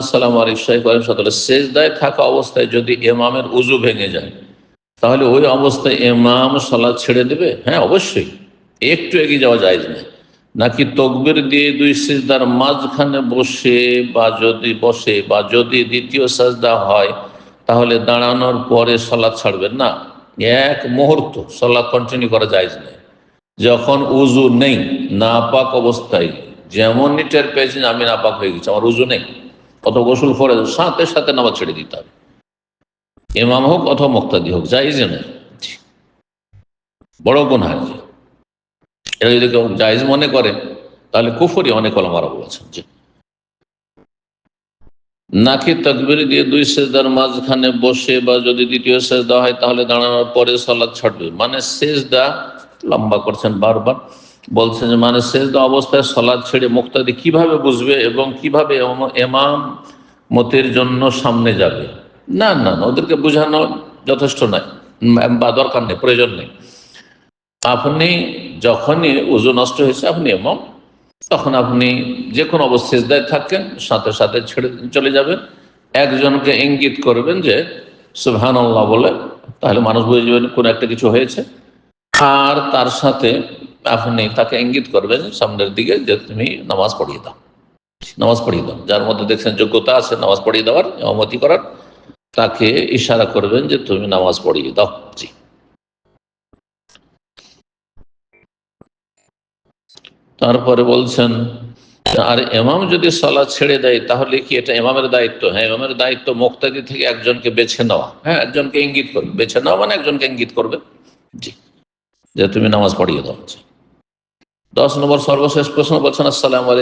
আসসালামু আলাইকুম। সেজদায় থাকা অবস্থায় যদি ইমামের উজু ভেঙে যায় তাহলে ওই অবস্থায় ইমাম সালাত ছেড়ে দেবে? হ্যাঁ, অবশ্যই। একটু এগিয়ে যাওয়া যায় না, নাকি তকবির দিয়ে দুই সিজদার মাঝখানে বসে বা যদি দ্বিতীয় সাজদা হয় তাহলে দাঁড়ানোর পরে সালাত ছাড়বেন না। এক মুহূর্ত সালাত কন্টিনিউ করা যায় না যখন উজু নেই, নাপাক অবস্থায়। যেমন টের পেয়েছেন আমি নাপাক হয়ে গেছি, আমার উজু নেই, কত গোসল করে সাথে সাথে নামাজ ছেড়ে দিতে হবে, ইমাম হোক অথবা মুক্তাদি হোক, জায়েজ না, বড় গুনাহ। এটা যদি কেউ জায়েজ মনে করে তাহলে কুফরি, অনেক ওলামারা বলেছেন। যে নাকি তাকবীর দিয়ে দুই সেজদার মাঝখানে বসে বা যদি দ্বিতীয় সেজদা হয় তাহলে দাঁড়ানোর পরে সালাত ছাড়বে, মানে সেজদা লম্বা করছেন বারবার, বলছেন যে মানে সেজদা অবস্থায় সালাত ছেড়ে মুক্তাদি কিভাবে বুঝবে এবং কিভাবে ইমাম মতের জন্য সামনে যাবে। না না না, ওদেরকে বোঝানো যথেষ্ট নয় বা দরকার নেই, প্রয়োজন নেই। আপনি যখনই উজু নষ্ট হয়েছে আপনি ইমাম, তখন আপনি যে কোনো অবস্থায় সিজদায় থাকেন, সাথে সাথে ছেড়ে চলে যাবেন। একজনকে ইঙ্গিত করবেন যে সুবহানাল্লাহ বলে, তাহলে মানুষ বুঝে যাবেন কোনো একটা কিছু হয়েছে। আর তার সাথে আপনি তাকে ইঙ্গিত করবেন সামনের দিকে যে তুমি নামাজ পড়িয়ে দাও, নামাজ পড়িয়ে দাও। যার মধ্যে দেখছেন যোগ্যতা আছে নামাজ পড়িয়ে দেওয়ার, ইমামতি করার, তাকে ইশারা করবেন যে তুমি নামাজ পড়িয়ে দাও। জি। তারপরে বলছেন, আর ইমাম যদি সালাত ছেড়ে দেয় তাহলে কি এটা ইমামের দায়িত্ব? হ্যাঁ, ইমামের দায়িত্ব মুক্তাদি থেকে একজনকে বেছে নেওয়া। হ্যাঁ, একজনকে ইঙ্গিত করবে, বেছে নেওয়া মানে একজনকে ইঙ্গিত করবে, জি, যে তুমি নামাজ পড়িয়ে দাও। 10 নম্বর সর্বশেষ প্রশ্ন বলছেন, আসসালামু আলাইকুম।